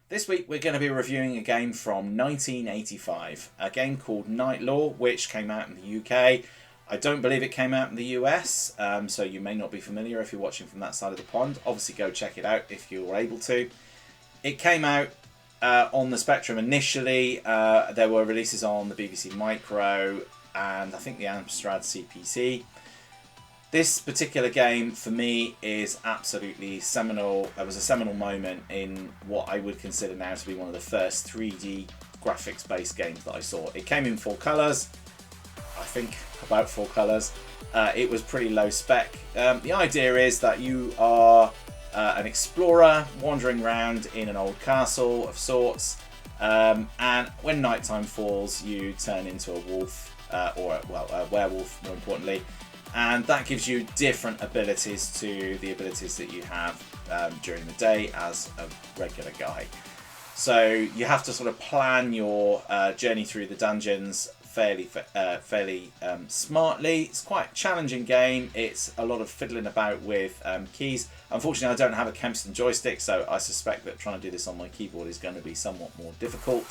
This week we're going to be reviewing a game from 1985, a game called Knightlore, which came out in the UK. I don't believe it came out in the US, so you may not be familiar if you're watching from that side of the pond. Obviously go check it out if you're able to. It came out on the Spectrum initially. There were releases on the BBC Micro and I think the Amstrad CPC. This particular game, for me, is absolutely seminal. It was a seminal moment in what I would consider now to be one of the first 3D graphics-based games that I saw. It came in 4 colours, I think about 4 colours. It was pretty low spec. The idea is that you are an explorer wandering around in an old castle of sorts, and when nighttime falls, you turn into a wolf, or a werewolf, more importantly. And that gives you different abilities to the abilities that you have during the day as a regular guy. So you have to sort of plan your journey through the dungeons fairly smartly. It's quite a challenging game. It's a lot of fiddling about with keys. Unfortunately, I don't have a Kempston joystick, so I suspect that trying to do this on my keyboard is going to be somewhat more difficult.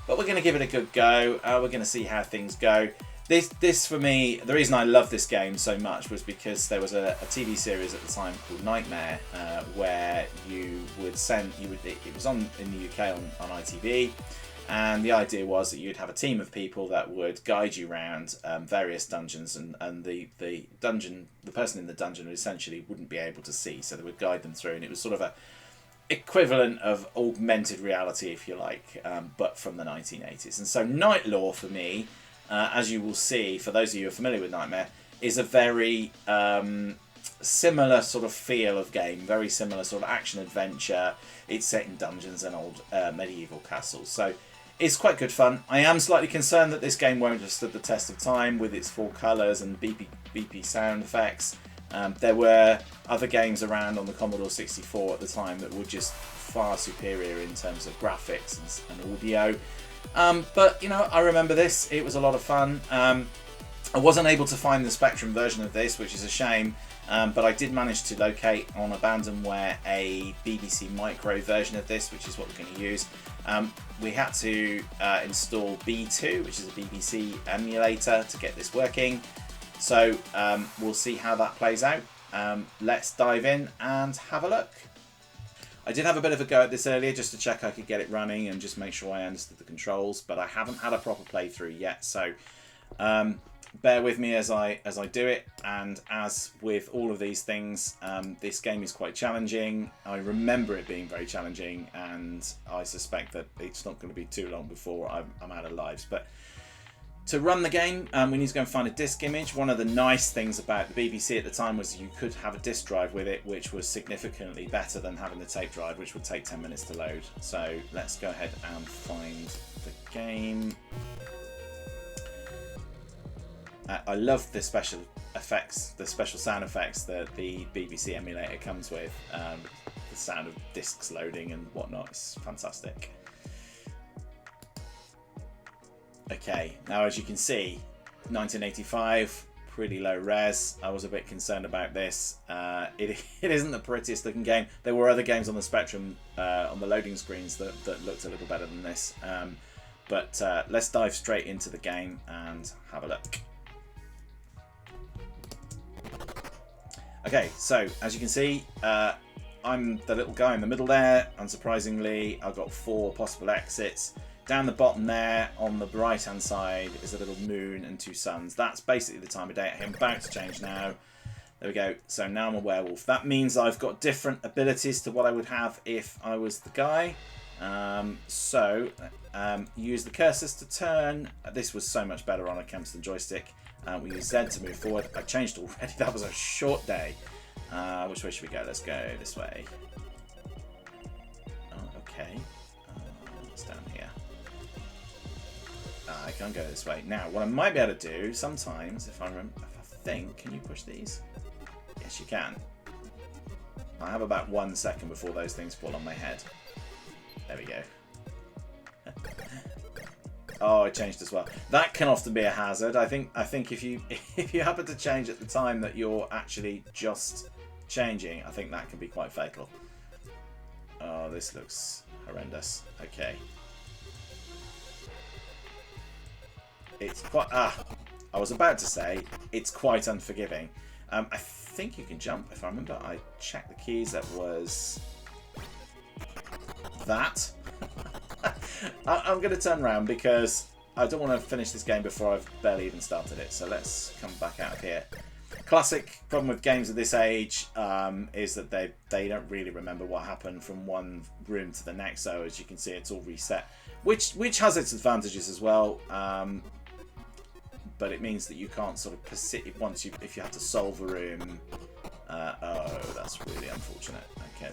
But we're going to give it a good go. We're going to see how things go. This for me, the reason I love this game so much was because there was a TV series at the time called Nightmare, where you would send, it was on in the UK on ITV, and the idea was that you'd have a team of people that would guide you around various dungeons, and the person in the dungeon essentially wouldn't be able to see, so they would guide them through, and it was sort of a equivalent of augmented reality, if you like, but from the 1980s. And so Knightlore for me, as you will see, for those of you who are familiar with Nightmare, is a very similar sort of feel of game, very similar sort of action-adventure. It's set in dungeons and old medieval castles, so it's quite good fun. I am slightly concerned that this game won't have stood the test of time with its 4 colours and beepy sound effects. There were other games around on the Commodore 64 at the time that were just far superior in terms of graphics and audio. But, you know, I remember this. It was a lot of fun. I wasn't able to find the Spectrum version of this, which is a shame, but I did manage to locate on Abandonware a BBC Micro version of this, which is what we're going to use. We had to install B2, which is a BBC emulator, to get this working. So we'll see how that plays out. Let's dive in and have a look. I did have a bit of a go at this earlier just to check I could get it running and just make sure I understood the controls, but I haven't had a proper playthrough yet, so bear with me as I do it. And as with all of these things, this game is quite challenging. I remember it being very challenging, and I suspect that it's not going to be too long before I'm out of lives. But to run the game, we need to go and find a disk image. One of the nice things about the BBC at the time was you could have a disk drive with it, which was significantly better than having the tape drive, which would take 10 minutes to load. So let's go ahead and find the game. I love the special effects, the special sound effects that the BBC emulator comes with. The sound of discs loading and whatnot is fantastic. Okay, now as you can see, 1985, pretty low res. I was a bit concerned about this. It isn't the prettiest looking game. There were other games on the Spectrum on the loading screens that looked a little better than this. But let's dive straight into the game and have a look. Okay, so as you can see, I'm the little guy in the middle there. Unsurprisingly, I've got 4 possible exits. Down the bottom there, on the right hand side, is a little moon and 2 suns. That's basically the time of day. I'm about to change now. There we go. So now I'm a werewolf. That means I've got different abilities to what I would have if I was the guy. Use the cursors to turn. This was so much better on a Kempston joystick. We use Z to move forward. I changed already. That was a short day. Which way should we go? Let's go this way. Oh, okay. What's down here? I can't go this way. Now, what I might be able to do sometimes, if I think, can you push these? Yes, you can. I have about 1 second before those things fall on my head. There we go. Oh, it changed as well. That can often be a hazard. I think if you happen to change at the time that you're actually just changing, I think that can be quite fatal. Oh, this looks Horrendous. Okay. It's quite... I was about to say, it's quite unforgiving. I think you can jump. If I remember, I checked the keys. That was... that. I'm going to turn around because I don't want to finish this game before I've barely even started it. So let's come back out of here. Classic problem with games of this age is that they don't really remember what happened from one room to the next. So as you can see, it's all reset, which has its advantages as well. But it means that you can't sort of persist if you have to solve a room. Oh, that's really unfortunate. Okay,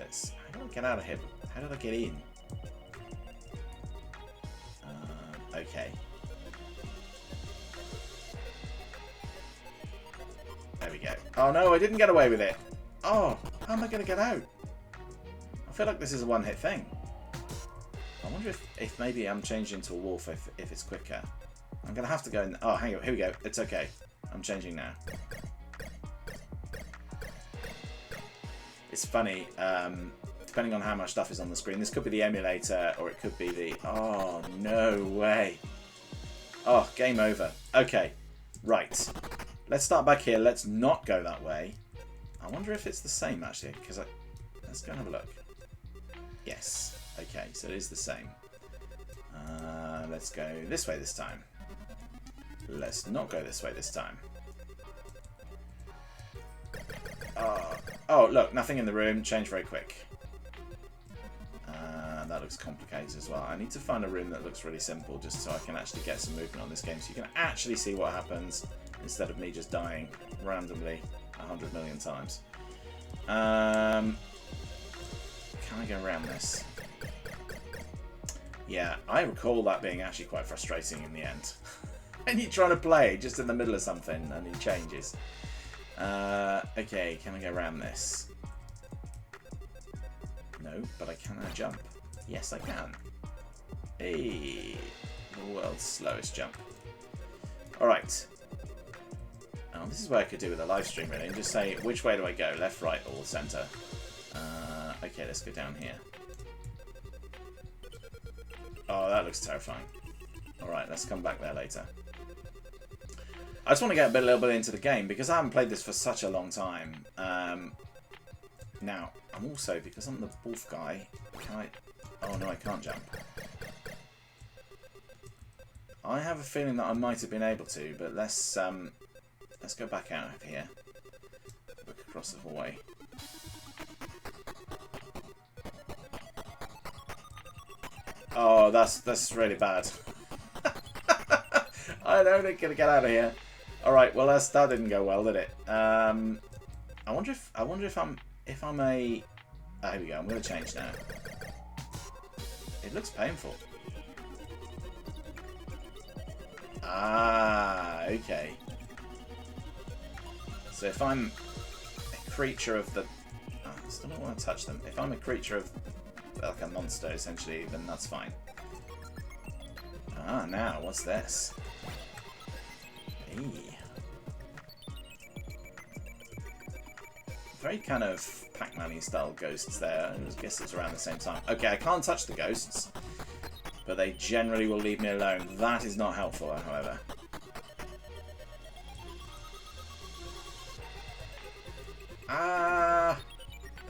how do I get out of here? How did I get in? Okay. There we go. Oh no, I didn't get away with it. Oh, how am I going to get out? I feel like this is a one-hit thing. I wonder if maybe I'm changing to a wolf if it's quicker. I'm going to have to go in... Oh, hang on. Here we go. It's okay. I'm changing now. It's funny. Depending on how much stuff is on the screen. This could be the emulator or it could be the... Oh, no way. Oh, game over. Okay. Right. Let's start back here. Let's not go that way. I wonder if it's the same, actually. Because let's go and have a look. Yes. Okay, so it is the same. Let's go this way this time. Let's not go this way this time. Oh, look, nothing in the room. Change very quick. That looks complicated as well. I need to find a room that looks really simple just so I can actually get some movement on this game so you can actually see what happens instead of me just dying randomly 100 million times. Can I go around this? Yeah, I recall that being actually quite frustrating in the end. And you're trying to play just in the middle of something and it changes. Okay, can I go around this? No, but I can jump. Yes, I can. Hey, the world's slowest jump. Alright. Oh, this is what I could do with a live stream really. And just say, which way do I go? Left, right, or centre? Okay, let's go down here. Oh, that looks terrifying. Alright, let's come back there later. I just want to get a little bit into the game because I haven't played this for such a long time. Now, I'm also, because I'm the wolf guy, can I... Oh no, I can't jump. I have a feeling that I might have been able to, but let's go back out of here. Look across the hallway. Oh, that's really bad. I don't think I'm gonna get out of here. All right, well that didn't go well, did it? I wonder if I'm a... Oh, here we go. I'm gonna change now. It looks painful. Ah, okay. So if I'm a creature of the... Oh, I still don't want to touch them. If I'm a creature of like a monster, essentially, then that's fine. Ah, now, what's this? Hey. Very kind of Pac-Man-y style ghosts there. I guess it's around the same time. Okay, I can't touch the ghosts, but they generally will leave me alone. That is not helpful, however. Ah!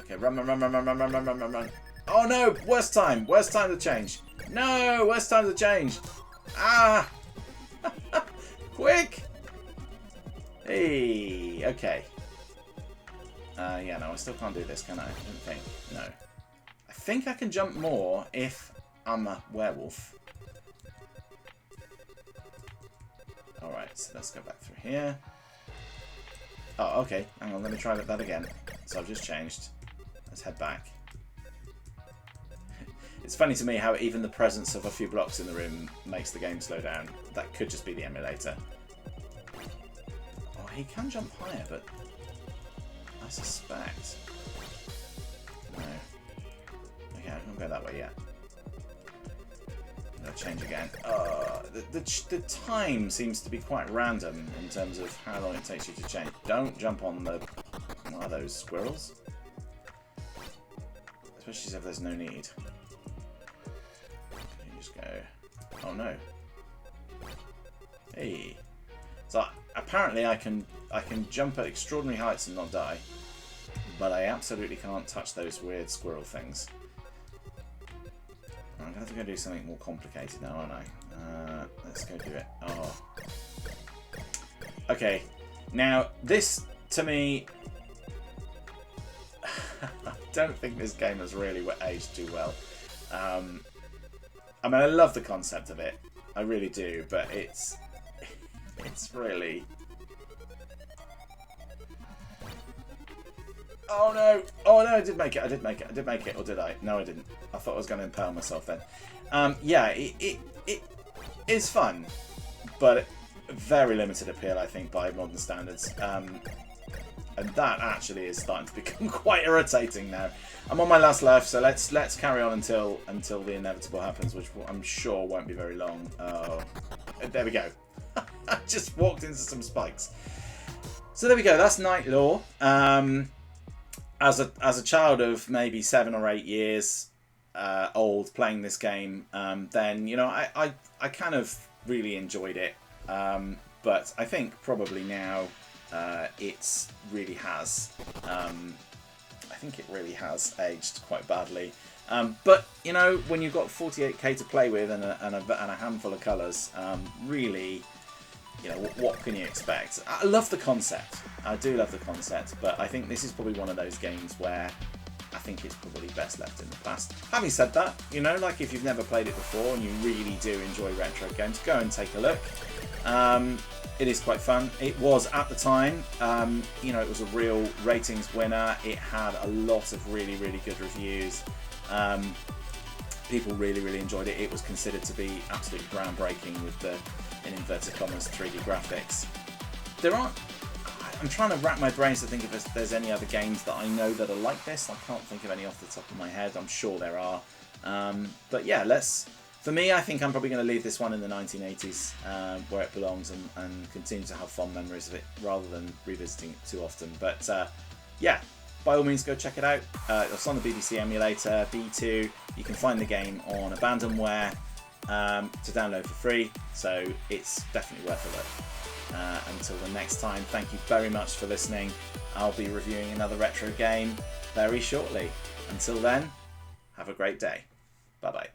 Okay, run. Oh no! Worst time to change. No! Worst time to change. Ah! Quick! Hey, okay. Yeah, no, I still can't do this, can I? I don't think. No. I think I can jump more if I'm a werewolf. Alright, so let's go back through here. Oh, okay. Hang on, let me try that again. So I've just changed. Let's head back. It's funny to me how even the presence of a few blocks in the room makes the game slow down. That could just be the emulator. Oh, he can jump higher, but I suspect... No. Okay, I can't go that way yet. I'm going to change again. The time seems to be quite random in terms of how long it takes you to change. Don't jump on the... What are those, squirrels? Especially if there's no need. just go... Oh no. Hey. So apparently I can jump at extraordinary heights and not die. But I absolutely can't touch those weird squirrel things. I'm going to have to go do something more complicated now, aren't I? Let's go do it. Oh. Okay. Now, this, to me... I don't think this game has really aged too well. I mean, I love the concept of it. I really do, but it's really... Oh no! Oh no, I did make it, I did make it, I did make it, or did I? No, I didn't. I thought I was going to impale myself then. Yeah, it is fun, but very limited appeal, I think, by modern standards. And that actually is starting to become quite irritating now. I'm on my last life, so let's carry on until the inevitable happens, which I'm sure won't be very long. Oh, there we go. I just walked into some spikes. So there we go. That's Knightlore. As a child of maybe 7 or 8 years old playing this game, then you know I kind of really enjoyed it. But I think probably now it really has. I think it really has aged quite badly. But you know, when you've got 48k to play with and a handful of colours, really, you know, what can you expect? I love the concept. I do love the concept, but I think this is probably one of those games where I think it's probably best left in the past. Having said that, you know, like if you've never played it before and you really do enjoy retro games, go and take a look. It is quite fun. It was at the time, you know, it was a real ratings winner. It had a lot of really, really good reviews. People really, really enjoyed it. It was considered to be absolutely groundbreaking with the, in inverted commas, 3D graphics. I'm trying to rack my brains to think if there's any other games that I know that are like this. I can't think of any off the top of my head. I'm sure there are. But yeah, for me, I think I'm probably going to leave this one in the 1980s where it belongs and continue to have fond memories of it rather than revisiting it too often. But yeah, by all means, go check it out. It's on the BBC emulator, B2. You can find the game on Abandonware to download for free, so it's definitely worth a look. Until the next time, thank you very much for listening. I'll be reviewing another retro game very shortly. Until then, have a great day. Bye bye.